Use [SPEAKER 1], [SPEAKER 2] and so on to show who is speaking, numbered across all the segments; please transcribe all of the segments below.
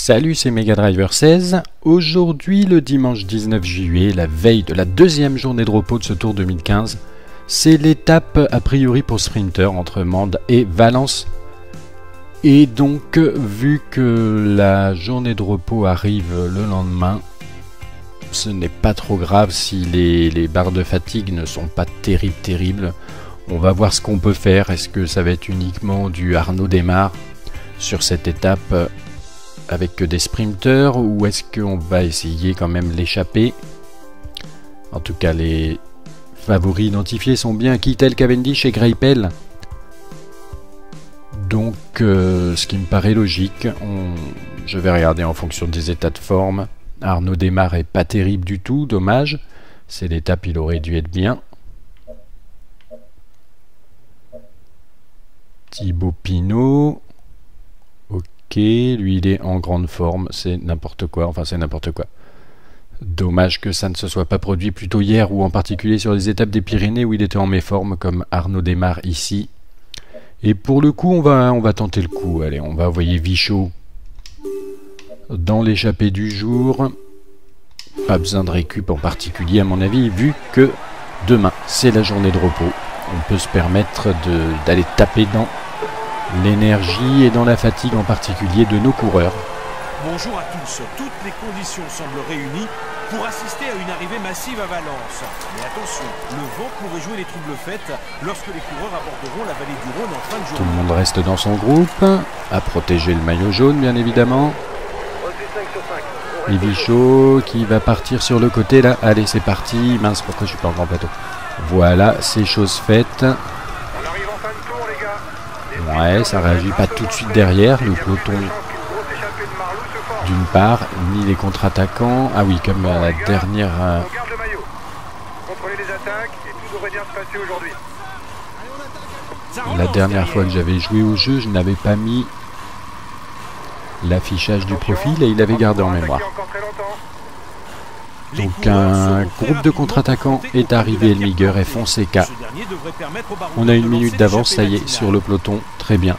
[SPEAKER 1] Salut, c'est Mega Driver 16. Aujourd'hui, le dimanche 19 juillet, la veille de la deuxième journée de repos de ce Tour 2015, c'est l'étape a priori pour Sprinter entre Mende et Valence. Et donc, vu que la journée de repos arrive le lendemain, ce n'est pas trop grave si les barres de fatigue ne sont pas terribles. On va voir ce qu'on peut faire. Est-ce que ça va être uniquement du Arnaud Démarre sur cette étape avec que des sprinters, ou est-ce qu'on va essayer quand même l'échapper? En tout cas, les favoris identifiés sont bien Kittel, Cavendish et Greipel. Donc, ce qui me paraît logique, je vais regarder en fonction des états de forme. Arnaud Démarre est pas terrible du tout, dommage. C'est l'étape, il aurait dû être bien. Thibaut Pinot. Ok, lui il est en grande forme, c'est n'importe quoi, enfin c'est n'importe quoi. Dommage que ça ne se soit pas produit plus tôt hier, ou en particulier sur les étapes des Pyrénées où il était en méforme comme Arnaud Démarre ici. Et pour le coup, on va tenter le coup. Allez, on va envoyer Vichot dans l'échappée du jour. Pas besoin de récup en particulier à mon avis, vu que demain c'est la journée de repos. On peut se permettre d'aller taper dans l'énergie et dans la fatigue en particulier de nos coureurs.
[SPEAKER 2] Bonjour à tous. Toutes les conditions semblent réunies pour assister à une arrivée massive à Valence. Mais attention, le vent pourrait jouer les troubles fêtes lorsque les coureurs aborderont la vallée du Rhône en fin de journée.
[SPEAKER 1] Tout le monde reste dans son groupe, à protéger le maillot jaune bien évidemment. Et Vichot qui va partir sur le côté là. Allez, c'est parti. Mince, pourquoi je suis pas en grand plateau? Voilà, c'est chose faite. Ouais, ça réagit pas tout de suite derrière, le peloton d'une part, ni les contre-attaquants. Ah oui, comme la dernière... La dernière fois que j'avais joué au jeu, je n'avais pas mis l'affichage du profil et il avait gardé en mémoire. Donc un groupe de contre-attaquants est arrivé, Elmiger et Fonseca. On a une minute d'avance, ça y est, sur le peloton. Très bien.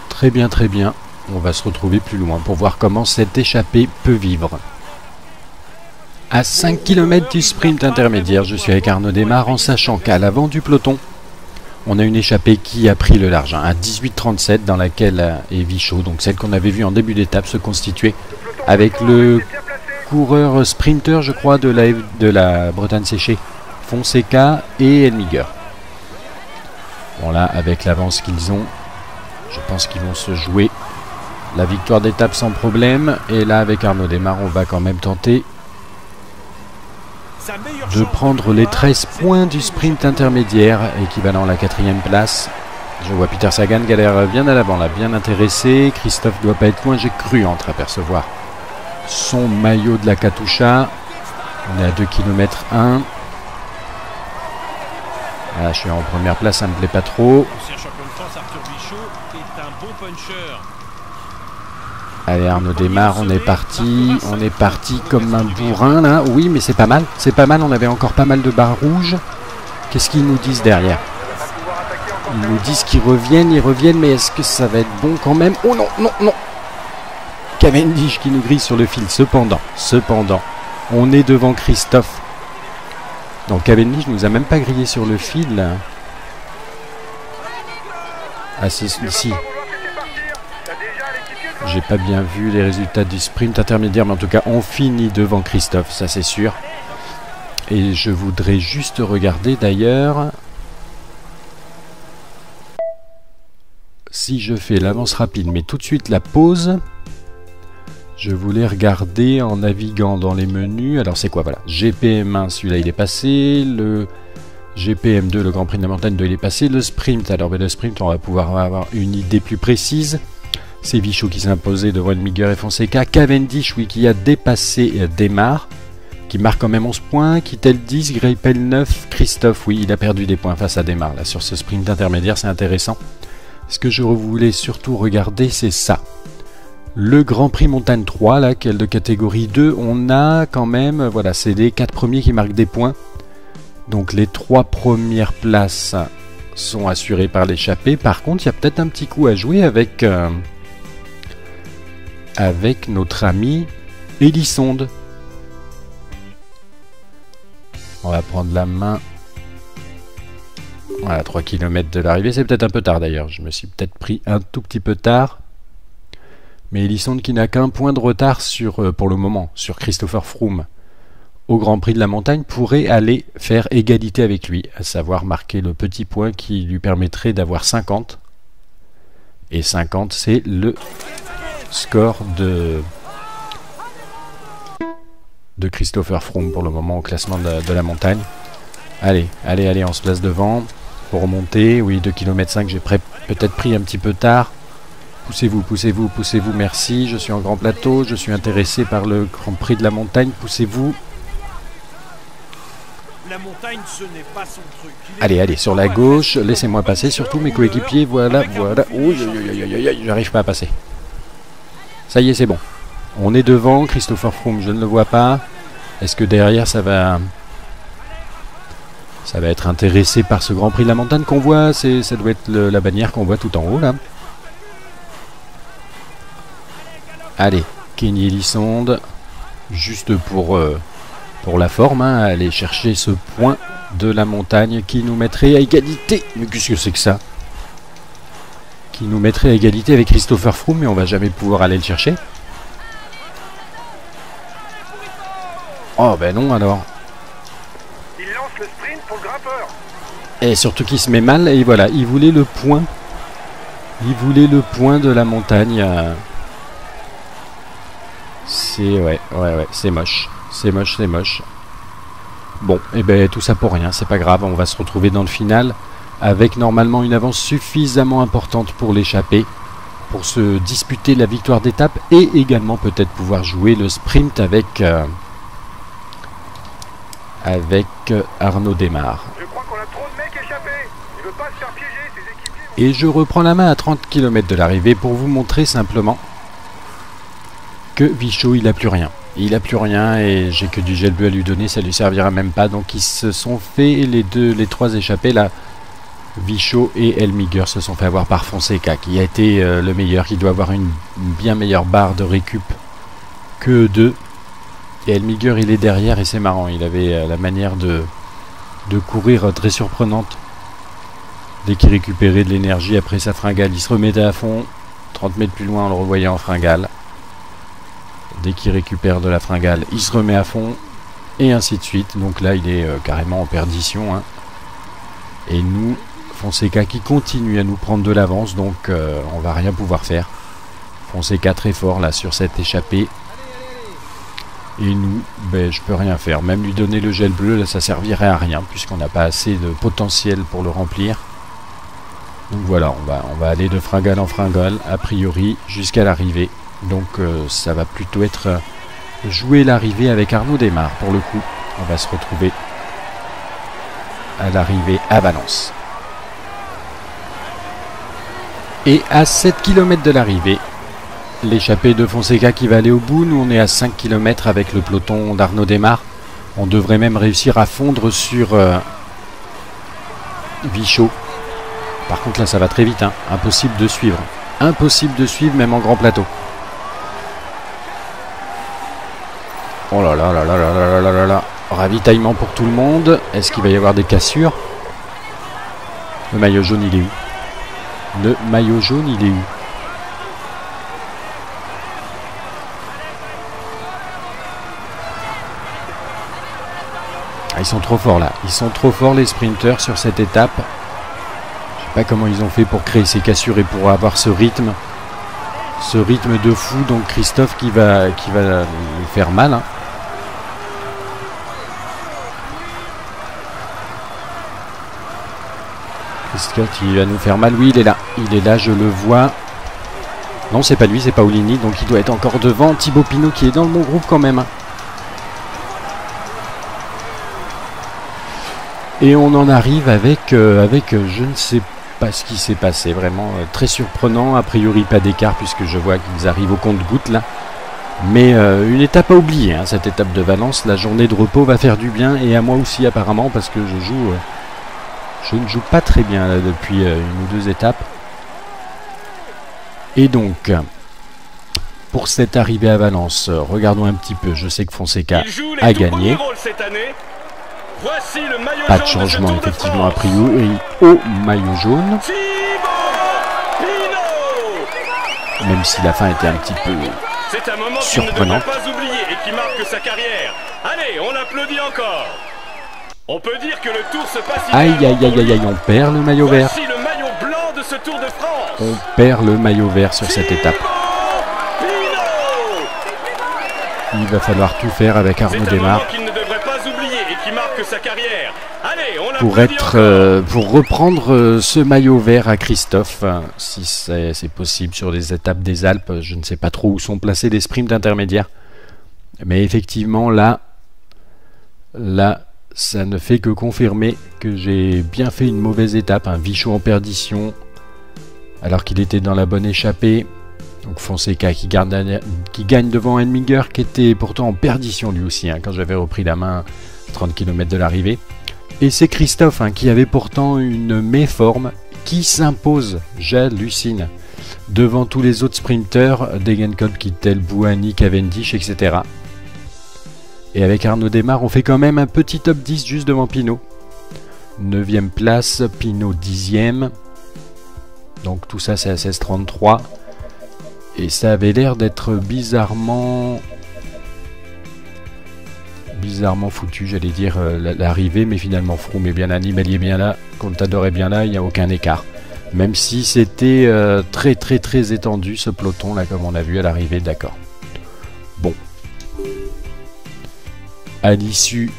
[SPEAKER 1] Très bien, très bien. On va se retrouver plus loin pour voir comment cette échappée peut vivre. À 5 km du sprint intermédiaire, je suis avec Arnaud Démarre en sachant qu'à l'avant du peloton, on a une échappée qui a pris le large, à 18,37 dans laquelle est Vichot, donc celle qu'on avait vue en début d'étape se constituer avec le coureur sprinter, je crois, de la Bretagne séchée, Fonseca et Elmiger. Bon là, avec l'avance qu'ils ont, je pense qu'ils vont se jouer la victoire d'étape sans problème. Et là, avec Arnaud Démarre, on va quand même tenter de prendre les 13 points du sprint intermédiaire, équivalent à la 4e place. Je vois Peter Sagan galère bien à l'avant, là, bien intéressé. Christophe doit pas être loin, j'ai cru entreapercevoir son maillot de la Katusha. On est à 2 km 1. Là, je suis en première place, ça me plaît pas trop. Allez, Arnaud Démarre, on est parti comme un bourrin là. Oui, mais c'est pas mal, on avait encore pas mal de barres rouges. Qu'est-ce qu'ils nous disent derrière? Ils nous disent qu'ils reviennent, mais est-ce que ça va être bon quand même? Oh non, non, non! Cavendish qui nous grille sur le fil. Cependant, on est devant Christophe. Donc Cavendish nous a même pas grillé sur le fil. Ah si. J'ai pas bien vu les résultats du sprint intermédiaire, mais en tout cas on finit devant Christophe, ça c'est sûr. Et je voudrais juste regarder d'ailleurs si je fais l'avance rapide, mais tout de suite la pause. Je voulais regarder en naviguant dans les menus. Alors c'est quoi? Voilà, GPM1, celui-là il est passé. Le GPM2, le Grand Prix de la Montagne 2, il est passé. Le sprint, alors le sprint, on va pouvoir avoir une idée plus précise. C'est Vichot qui s'est imposé devant Elmiger et Fonseca. Cavendish, oui, qui a dépassé Démarre, qui marque quand même 11 points. Kittel 10, Greipel 9. Christophe, oui, il a perdu des points face à Démarre là sur ce sprint intermédiaire, c'est intéressant. Ce que je voulais surtout regarder, c'est ça. Le Grand Prix Montagne 3, là, qui est de catégorie 2, on a quand même, voilà, c'est les 4 premiers qui marquent des points. Donc les 3 premières places sont assurées par l'échappée. Par contre, il y a peut-être un petit coup à jouer avec avec notre ami Elisonde. On va prendre la main. Voilà, 3 km de l'arrivée. C'est peut-être un peu tard d'ailleurs. Je me suis peut-être pris un tout petit peu tard. Mais Elisonde qui n'a qu'un point de retard pour le moment sur Christopher Froome au Grand Prix de la Montagne pourrait aller faire égalité avec lui, à savoir marquer le petit point qui lui permettrait d'avoir 50. Et 50, c'est le score de Christopher Froome pour le moment au classement de la montagne. Allez, allez, allez, on se place devant pour remonter. Oui, 2,5 km, j'ai peut-être pris un petit peu tard. Poussez-vous, poussez-vous, poussez-vous, merci. Je suis en grand plateau, je suis intéressé par le Grand Prix de la Montagne. Poussez-vous.
[SPEAKER 2] La montagne, ce n'est pas son truc.
[SPEAKER 1] Allez, allez, sur la gauche, laissez-moi passer, surtout mes coéquipiers, voilà, voilà. Oui, j'arrive pas à passer. Ça y est, c'est bon. On est devant, Christopher Froome, je ne le vois pas. Est-ce que derrière, ça va être intéressé par ce Grand Prix de la Montagne qu'on voit? Ça doit être la bannière qu'on voit tout en haut, là. Allez, Kenny Elisonde, juste pour la forme, hein, aller chercher ce point de la montagne qui nous mettrait à égalité. Mais qu'est-ce que c'est que ça? Qui nous mettrait à égalité avec Christopher Froome, mais on va jamais pouvoir aller le chercher. Oh ben non alors.
[SPEAKER 3] Il lance le sprint pour le grimpeur.
[SPEAKER 1] Et surtout qu'il se met mal, et voilà, il voulait le point. Il voulait le point de la montagne. C'est... ouais, c'est moche. C'est moche, c'est moche. Bon, et ben tout ça pour rien, c'est pas grave, on va se retrouver dans le final avec normalement une avance suffisamment importante pour l'échapper, pour se disputer la victoire d'étape et également peut-être pouvoir jouer le sprint avec Arnaud Démare.
[SPEAKER 3] Je crois qu'on a trop de mecs échappés. Il veut pas se faire piéger, ses équipiers.
[SPEAKER 1] Et je reprends la main à 30 km de l'arrivée pour vous montrer simplement que Vichot, il a plus rien. Il a plus rien et j'ai que du gel bleu à lui donner, ça lui servira même pas. Donc ils se sont fait les trois échappés là. Vichot et Elmiger se sont fait avoir par Fonseca qui a été le meilleur, qui doit avoir une bien meilleure barre de récup que eux deux. Et Elmiger il est derrière et c'est marrant, il avait la manière de courir très surprenante. Dès qu'il récupérait de l'énergie après sa fringale, il se remettait à fond. 30 mètres plus loin on le revoyait en fringale. Dès qu'il récupère de la fringale, il se remet à fond, et ainsi de suite. Donc là, il est carrément en perdition. Hein. Et nous, Fonseca qui continue à nous prendre de l'avance, donc on va rien pouvoir faire. Fonseca très fort là sur cette échappée. Et nous, ben, je peux rien faire. Même lui donner le gel bleu, là, ça servirait à rien, puisqu'on n'a pas assez de potentiel pour le remplir. Donc voilà, on va aller de fringale en fringale, a priori, jusqu'à l'arrivée. Donc ça va plutôt être jouer l'arrivée avec Arnaud Démare pour le coup. On va se retrouver à l'arrivée à Valence. Et à 7 km de l'arrivée, l'échappée de Fonseca qui va aller au bout. Nous on est à 5 km avec le peloton d'Arnaud Démare. On devrait même réussir à fondre sur Vichot. Par contre là ça va très vite, hein. Impossible de suivre. Impossible de suivre même en grand plateau. Oh là là là là là là là là là. Ravitaillement pour tout le monde. Est-ce qu'il va y avoir des cassures? Le maillot jaune il est où? Le maillot jaune il est où? Ah, ils sont trop forts là. Ils sont trop forts les sprinters sur cette étape. Je sais pas comment ils ont fait pour créer ces cassures et pour avoir ce rythme. Ce rythme de fou. Donc Christophe qui va lui faire mal. Hein. Christophe il va nous faire mal. Oui, il est là. Il est là, je le vois. Non, c'est pas lui, c'est Paolini. Donc il doit être encore devant. Thibaut Pinot qui est dans mon groupe quand même. Et on en arrive avec je ne sais pas ce qui s'est passé. Vraiment très surprenant. A priori pas d'écart puisque je vois qu'ils arrivent au compte-gouttes là. Mais une étape à oublier, hein, cette étape de Valence. La journée de repos va faire du bien et à moi aussi apparemment parce que je ne joue pas très bien là, depuis une ou deux étapes. Et donc, pour cette arrivée à Valence. Regardons un petit peu. Je sais que Fonseca a gagné. Pas de changement effectivement a priori au maillot jaune. Même si la fin était un petit peu surprenante.
[SPEAKER 3] Pas oublier et qui marque sa carrière. Allez, on l'applaudit encore. On peut dire que le tour se passe.
[SPEAKER 1] Aïe aïe aïe aïe aïe, on perd le maillot vert.
[SPEAKER 3] Voici le maillot blanc de ce Tour de France.
[SPEAKER 1] On perd le maillot vert sur cette étape. Il va falloir tout faire avec Arnaud Démare
[SPEAKER 3] qu'il ne devrait pas oublier et qui marque sa carrière. Allez, on
[SPEAKER 1] pour reprendre ce maillot vert à Christophe, si c'est possible sur les étapes des Alpes. Je ne sais pas trop où sont placés les sprints intermédiaires, mais effectivement là, ça ne fait que confirmer que j'ai bien fait une mauvaise étape. Un Vichot en perdition alors qu'il était dans la bonne échappée. Donc Fonseca qui gagne devant Elmiger, qui était pourtant en perdition lui aussi, quand j'avais repris la main 30 km de l'arrivée. Et c'est Christophe qui avait pourtant une méforme qui s'impose, j'hallucine, devant tous les autres sprinteurs, Degenkolb, Kittel, Bouhanni, Cavendish, etc. Et avec Arnaud Démare, on fait quand même un petit top 10 juste devant Pinot. 9e place, Pinot 10e. Donc tout ça c'est à 16,33. Et ça avait l'air d'être bizarrement foutu, j'allais dire, l'arrivée, mais finalement Froome est bien là, Nibali est bien là, Contador est bien là, il n'y a aucun écart. Même si c'était très très très étendu ce peloton là, comme on a vu à l'arrivée, d'accord. Bon. À l'issue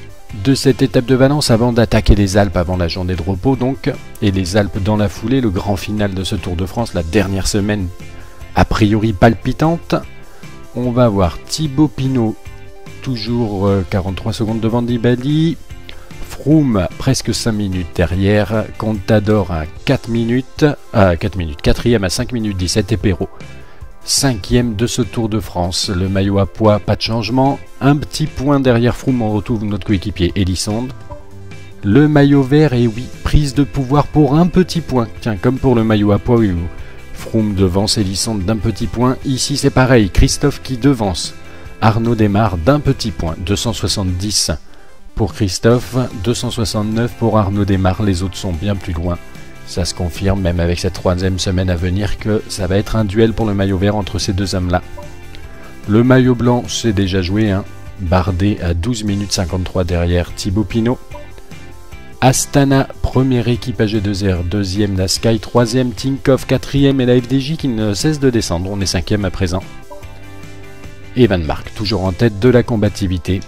[SPEAKER 1] de cette étape de Valence, avant d'attaquer les Alpes, avant la journée de repos donc, et les Alpes dans la foulée, le grand final de ce Tour de France, la dernière semaine a priori palpitante. On va voir Thibaut Pinot, toujours 43 secondes devant Nibali. Froome, presque 5 minutes derrière. Contador à 4 minutes. 4e à 5 minutes 17. Et Perrault, 5e de ce Tour de France. Le maillot à poids, pas de changement. Un petit point derrière Froome, on retrouve notre coéquipier Elisonde. Le maillot vert, et oui, prise de pouvoir pour un petit point. Tiens, comme pour le maillot à poids, oui. Froome devance Elisonde d'un petit point. Ici c'est pareil, Christophe qui devance Arnaud Démare d'un petit point. 270 pour Christophe, 269 pour Arnaud Démare. Les autres sont bien plus loin. Ça se confirme même avec cette 3e semaine à venir que ça va être un duel pour le maillot vert entre ces deux hommes là. Le maillot blanc c'est déjà joué, Bardet à 12 minutes 53 derrière Thibaut Pinot. Astana, première équipe AG2R, 2e la Sky, 3e Tinkoff, 4e et la FDJ qui ne cesse de descendre, on est 5e à présent. Et Van Mark, toujours en tête de la combativité.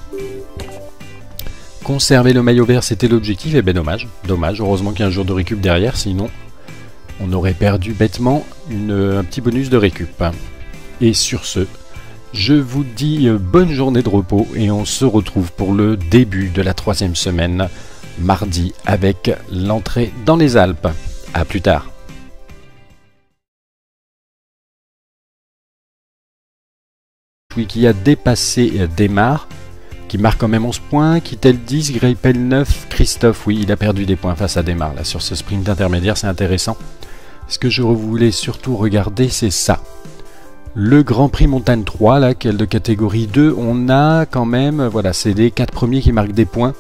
[SPEAKER 1] Conserver le maillot vert, c'était l'objectif, et ben dommage, heureusement qu'il y a un jour de récup derrière, sinon on aurait perdu bêtement un petit bonus de récup. Et sur ce, je vous dis bonne journée de repos et on se retrouve pour le début de la 3e semaine, mardi, avec l'entrée dans les Alpes. A plus tard. Qui a dépassé Démare, qui marque quand même 11 points, Kittel 10, Greipel 9, Christophe, oui, il a perdu des points face à Démare là sur ce sprint intermédiaire, c'est intéressant. Ce que je voulais surtout regarder, c'est ça. Le Grand Prix Montagne 3, là, qui est de catégorie 2, on a quand même, voilà, c'est les 4 premiers qui marquent des points.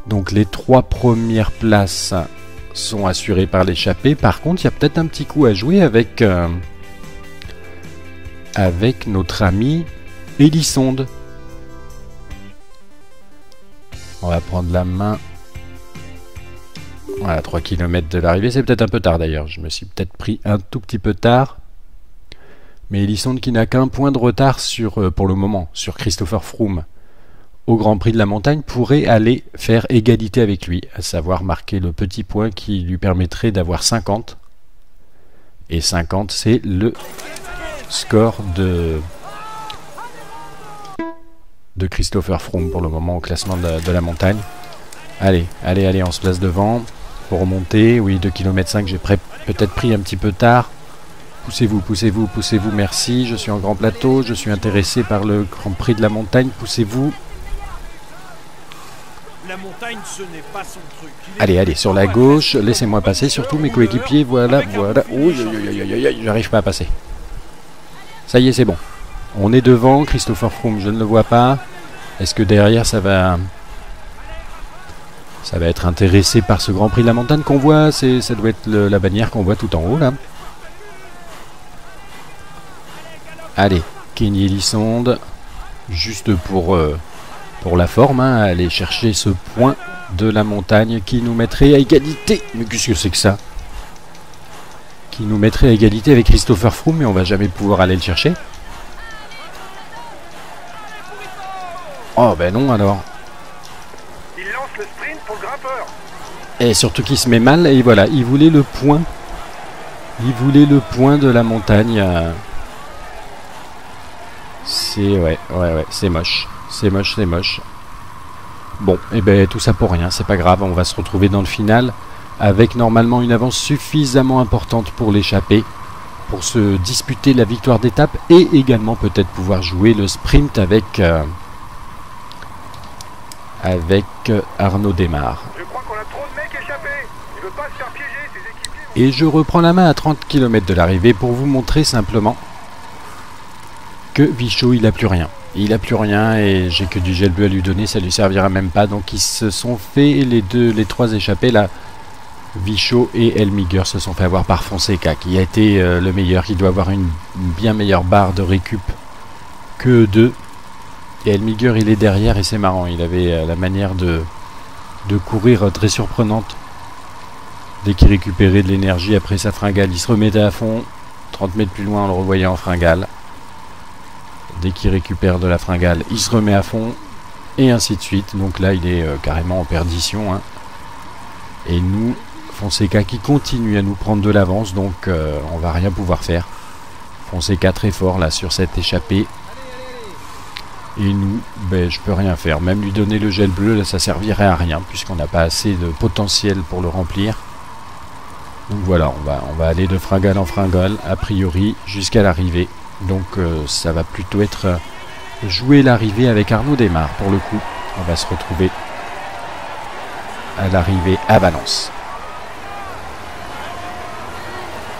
[SPEAKER 1] Donc les 3 premières places sont assurées par l'échappée. Par contre, il y a peut-être un petit coup à jouer avec notre ami Elisonde. On va prendre la main. Voilà, 3 km de l'arrivée. C'est peut-être un peu tard d'ailleurs. Je me suis peut-être pris un tout petit peu tard. Mais Elisonde qui n'a qu'un point de retard pour le moment sur Christopher Froome au Grand Prix de la Montagne pourrait aller faire égalité avec lui, à savoir marquer le petit point qui lui permettrait d'avoir 50. Et 50, c'est le score de Christopher Froome pour le moment au classement de la montagne. Allez, on se place devant pour remonter. Oui, 2,5 km, j'ai peut-être pris un petit peu tard. Poussez-vous, merci. Je suis en grand plateau, je suis intéressé par le Grand Prix de la Montagne. Poussez-vous.
[SPEAKER 2] La montagne, ce n'est pas son truc.
[SPEAKER 1] Allez, sur la gauche, laissez-moi passer, surtout mes coéquipiers, voilà. Oui, j'arrive pas à passer. Ça y est, c'est bon. On est devant, Christopher Froome, je ne le vois pas. Est-ce que derrière ça va être intéressé par ce Grand Prix de la montagne qu'on voit? Ça doit être la bannière qu'on voit tout en haut là. Allez, Kenny Elissonde, juste pour la forme, hein, aller chercher ce point de la montagne qui nous mettrait à égalité. Mais qu'est-ce que c'est que ça? Qui nous mettrait à égalité avec Christopher Froome, mais on va jamais pouvoir aller le chercher. Oh ben non alors.
[SPEAKER 4] Il lance le sprint pour le grimpeur.
[SPEAKER 1] Et surtout qu'il se met mal, et voilà, il voulait le point. Il voulait le point de la montagne. C'est... ouais, c'est moche. C'est moche. Bon, et ben tout ça pour rien, c'est pas grave, on va se retrouver dans le final avec normalement une avance suffisamment importante pour l'échapper, pour se disputer la victoire d'étape et également peut-être pouvoir jouer le sprint avec Arnaud Démare.
[SPEAKER 4] Je crois qu'on a trop de mecs échappés. Il veut pas se faire piéger, ses équipiers.
[SPEAKER 1] Et je reprends la main à 30 km de l'arrivée pour vous montrer simplement que Vichot, il a plus rien. Il a plus rien et j'ai que du gel bleu à lui donner, ça lui servira même pas. Donc ils se sont fait les trois échappés là. Vichot et Elmiger se sont fait avoir par Fonseca qui a été le meilleur, qui doit avoir une bien meilleure barre de récup que eux deux. Et Elmiger il est derrière et c'est marrant, il avait la manière de courir très surprenante. Dès qu'il récupérait de l'énergie après sa fringale, il se remettait à fond. 30 mètres plus loin on le revoyait en fringale. Dès qu'il récupère de la fringale, il se remet à fond, et ainsi de suite. Donc là, il est carrément en perdition. Hein. Et nous, Fonseca qui continue à nous prendre de l'avance, donc on va rien pouvoir faire. Fonseca très fort là sur cette échappée. Et nous, ben, je peux rien faire. Même lui donner le gel bleu, là, ça servirait à rien, puisqu'on n'a pas assez de potentiel pour le remplir. Donc voilà, on va aller de fringale en fringale, a priori, jusqu'à l'arrivée. Donc ça va plutôt être jouer l'arrivée avec Arnaud Démare pour le coup. On va se retrouver à l'arrivée à Valence.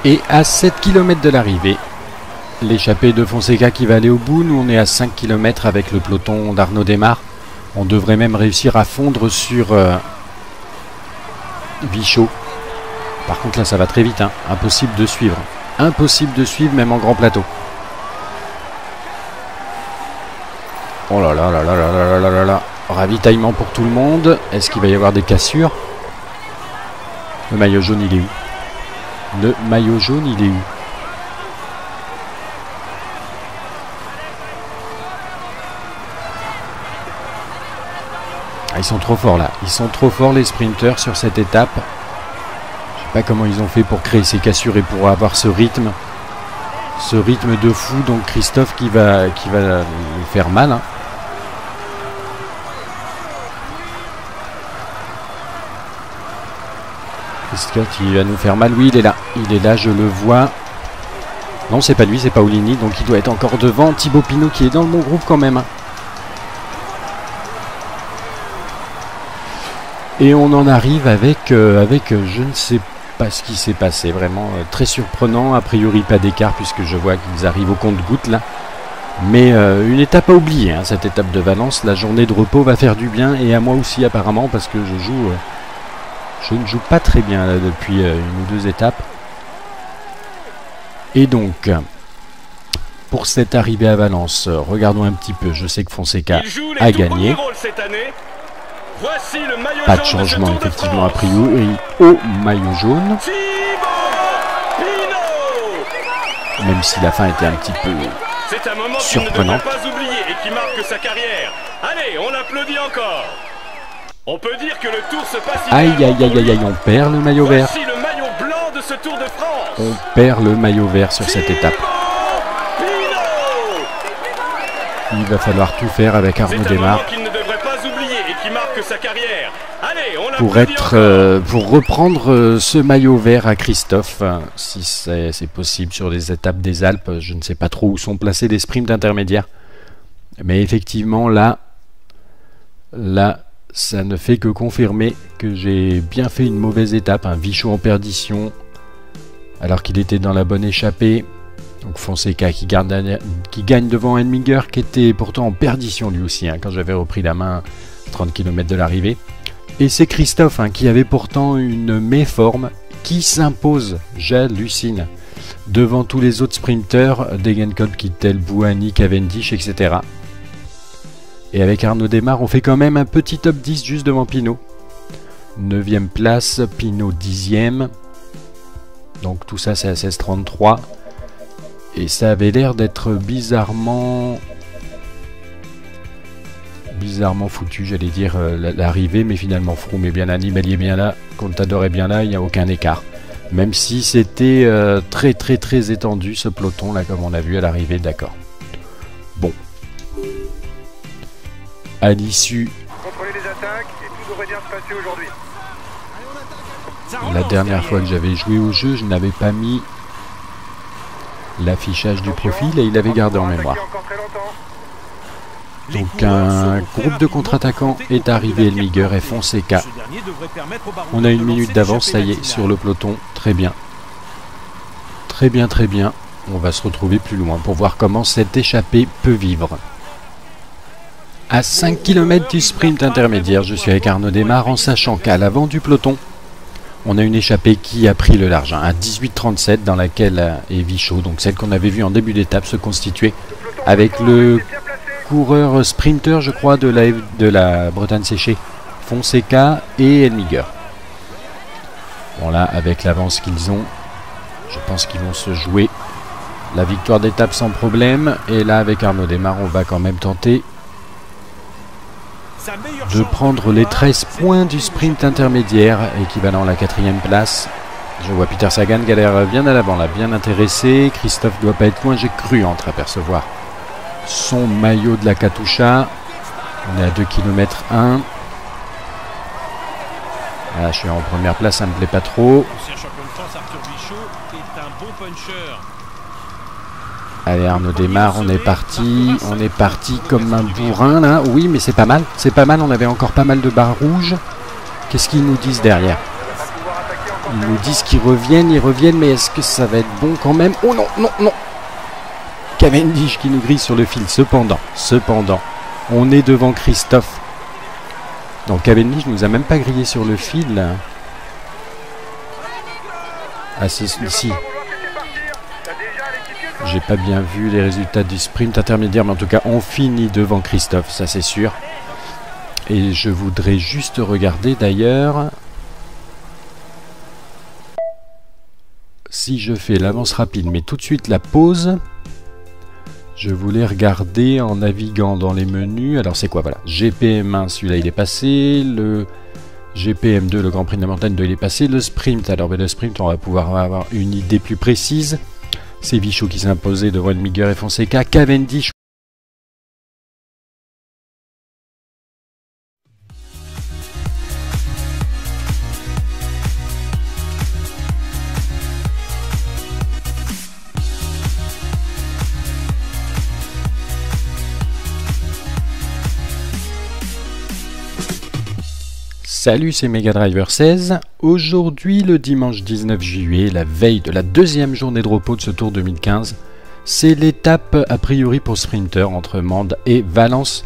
[SPEAKER 1] Et à 7 km de l'arrivée, l'échappée de Fonseca qui va aller au bout. Nous on est à 5 km avec le peloton d'Arnaud Démare. On devrait même réussir à fondre sur Vichot. Par contre là ça va très vite, hein. Impossible de suivre. Impossible de suivre même en grand plateau. Oh là là là là là là là là là. Ravitaillement pour tout le monde. Est-ce qu'il va y avoir des cassures? Le maillot jaune il est où? Le maillot jaune il est où? Ah, ils sont trop forts là. Ils sont trop forts les sprinters sur cette étape. Je sais pas comment ils ont fait pour créer ces cassures et pour avoir ce rythme. Ce rythme de fou. Donc Christophe qui va lui faire mal. Hein. Christophe qui va nous faire mal. Oui, il est là. Il est là, je le vois. Non, c'est pas lui, c'est Paolini. Donc il doit être encore devant. Thibaut Pinot qui est dans le bon groupe quand même. Et on en arrive avec je ne sais pas ce qui s'est passé. Vraiment très surprenant. A priori pas d'écart puisque je vois qu'ils arrivent au compte-gouttes là. Mais une étape à oublier, hein, cette étape de Valence. La journée de repos va faire du bien et à moi aussi apparemment parce que je ne joue pas très bien là, depuis une ou deux étapes. Et donc, pour cette arrivée à Valence, regardons un petit peu. Je sais que Fonseca a gagné. Pas de changement effectivement a priori au maillot jaune. Même si la fin était un petit peu surprenante.
[SPEAKER 3] Et qui marque sa carrière. Allez, on applaudit encore. On peut dire que le tour se passe.
[SPEAKER 1] Aïe aïe aïe aïe aïe, on perd le maillot vert.
[SPEAKER 3] Voici le maillot blanc de ce Tour de France.
[SPEAKER 1] On perd le maillot vert sur cette étape. Il va falloir tout faire avec Arnaud Démare pour reprendre ce maillot vert à Christophe, si c'est possible sur les étapes des Alpes. Je ne sais pas trop où sont placés les sprints intermédiaires, mais effectivement là ça ne fait que confirmer que j'ai bien fait une mauvaise étape. Un Vichot en perdition alors qu'il était dans la bonne échappée. Donc Fonseca qui gagne devant Elmiger, qui était pourtant en perdition lui aussi, quand j'avais repris la main 30 km de l'arrivée. Et c'est Christophe qui avait pourtant une méforme qui s'impose, j'hallucine, devant tous les autres sprinteurs, Degenkolb, Kittel, Bouhanni, Cavendish, etc. Et avec Arnaud Démare, on fait quand même un petit top 10 juste devant Pinot. 9e place, Pinot 10e. Donc tout ça c'est à 16,33. Et ça avait l'air d'être bizarrement foutu, j'allais dire, l'arrivée, mais finalement Froome est bien là, Nibali est bien là, Contador est bien là, il n'y a aucun écart. Même si c'était très étendu ce peloton là, comme on a vu à l'arrivée, d'accord. Bon. À l'issue...
[SPEAKER 4] Contrôlez les attaques et tout devrait bien se passer aujourd'hui.
[SPEAKER 1] La dernière fois que j'avais joué au jeu, je n'avais pas mis l'affichage du profil et il avait gardé en mémoire. Donc un groupe de contre-attaquants est arrivé, Elmiger et Fonseca. On a une minute d'avance, ça y est, sur le peloton. Très bien. Très bien. On va se retrouver plus loin pour voir comment cette échappée peut vivre. À 5 km du sprint intermédiaire, je suis avec Arnaud Démare en sachant qu'à l'avant du peloton, on a une échappée qui a pris le large, à 18,37 dans laquelle est Vichot, donc celle qu'on avait vue en début d'étape se constituer avec le coureur sprinter, je crois, de la Bretagne séchée, Fonseca et Elmiger. Bon là, avec l'avance qu'ils ont, je pense qu'ils vont se jouer la victoire d'étape sans problème. Et là, avec Arnaud Démare, on va quand même tenter de prendre les 13 points du sprint intermédiaire, équivalent à la 4e place. Je vois Peter Sagan qui a l'air bien à l'avant, là, bien intéressé. Christophe doit pas être loin, j'ai cru entreapercevoir son maillot de la Katusha. On est à 2 km 1. Là, je suis en première place, ça me plaît pas trop. Allez, Arnaud Démare, on est parti comme un bourrin là. Oui, mais c'est pas mal, on avait encore pas mal de barres rouges. Qu'est-ce qu'ils nous disent derrière? Ils nous disent qu'ils reviennent, mais est-ce que ça va être bon quand même? Oh non. Cavendish qui nous grille sur le fil, cependant, on est devant Christophe. Donc Cavendish nous a même pas grillé sur le fil. Ah si. J'ai pas bien vu les résultats du sprint intermédiaire, mais en tout cas on finit devant Christophe, ça c'est sûr. Et je voudrais juste regarder d'ailleurs si je fais l'avance rapide, mais tout de suite la pause. Je voulais regarder en naviguant dans les menus. Alors c'est quoi? Voilà, GPM1, celui-là il est passé. Le GPM2, le Grand Prix de la Montagne 2, il est passé. Le sprint, alors le sprint, on va pouvoir avoir une idée plus précise. C'est Vichot qui s'est imposé devant Elmiger et Fonseca. Cavendish. Salut, c'est Mega Driver 16. Aujourd'hui, le dimanche 19 juillet, la veille de la deuxième journée de repos de ce Tour 2015, c'est l'étape a priori pour sprinter entre Mende et Valence.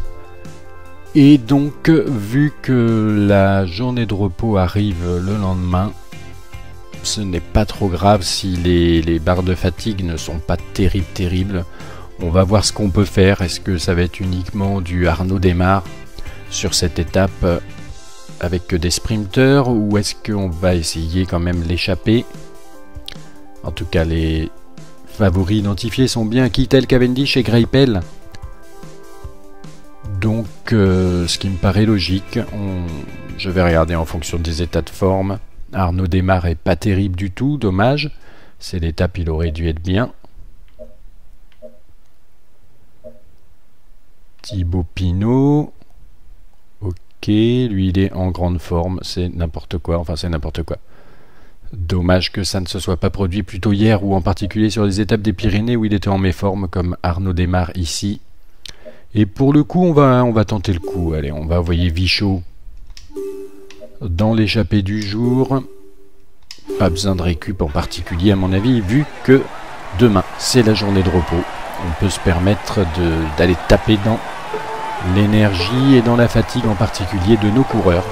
[SPEAKER 1] Et donc, vu que la journée de repos arrive le lendemain, ce n'est pas trop grave si les barres de fatigue ne sont pas terribles. On va voir ce qu'on peut faire. Est-ce que ça va être uniquement du Arnaud Démare sur cette étape avec que des sprinters, ou est-ce qu'on va essayer quand même l'échapper? En tout cas, les favoris identifiés sont bien Kittel, Cavendish et Greipel. Donc, ce qui me paraît logique, je vais regarder en fonction des états de forme. Arnaud Démare est pas terrible du tout, dommage. C'est l'étape, il aurait dû être bien. Thibaut Pinot. Ok, lui il est en grande forme, c'est n'importe quoi, Dommage que ça ne se soit pas produit plus tôt hier, ou en particulier sur les étapes des Pyrénées où il était en méforme comme Arnaud Démare ici. Et pour le coup, on va tenter le coup. Allez, on va envoyer Vichot dans l'échappée du jour. Pas besoin de récup en particulier à mon avis, vu que Demain, c'est la journée de repos. On peut se permettre d'aller taper dans l'énergie et dans la fatigue en particulier de nos coureurs.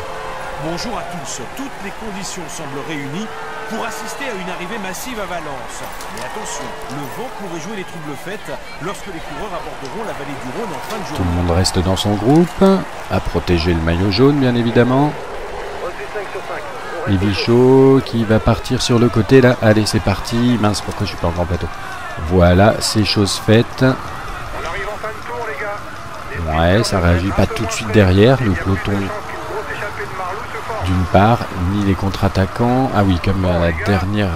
[SPEAKER 2] Bonjour à tous. Toutes les conditions semblent réunies pour assister à une arrivée massive à Valence. Mais attention, le vent pourrait jouer les troubles faits lorsque les coureurs aborderont la vallée du Rhône en fin de journée.
[SPEAKER 1] Tout le monde reste dans son groupe, à protéger le maillot jaune bien évidemment. Ivichot qui va partir sur le côté là. Allez, c'est parti. Mince, pourquoi je suis pas en grand plateau? Voilà, c'est chose faite.
[SPEAKER 4] On arrive en fin de tour, les gars.
[SPEAKER 1] Ouais, ça réagit pas tout de suite derrière. Le peloton d'une part, ni les contre-attaquants. Ah oui, comme la dernière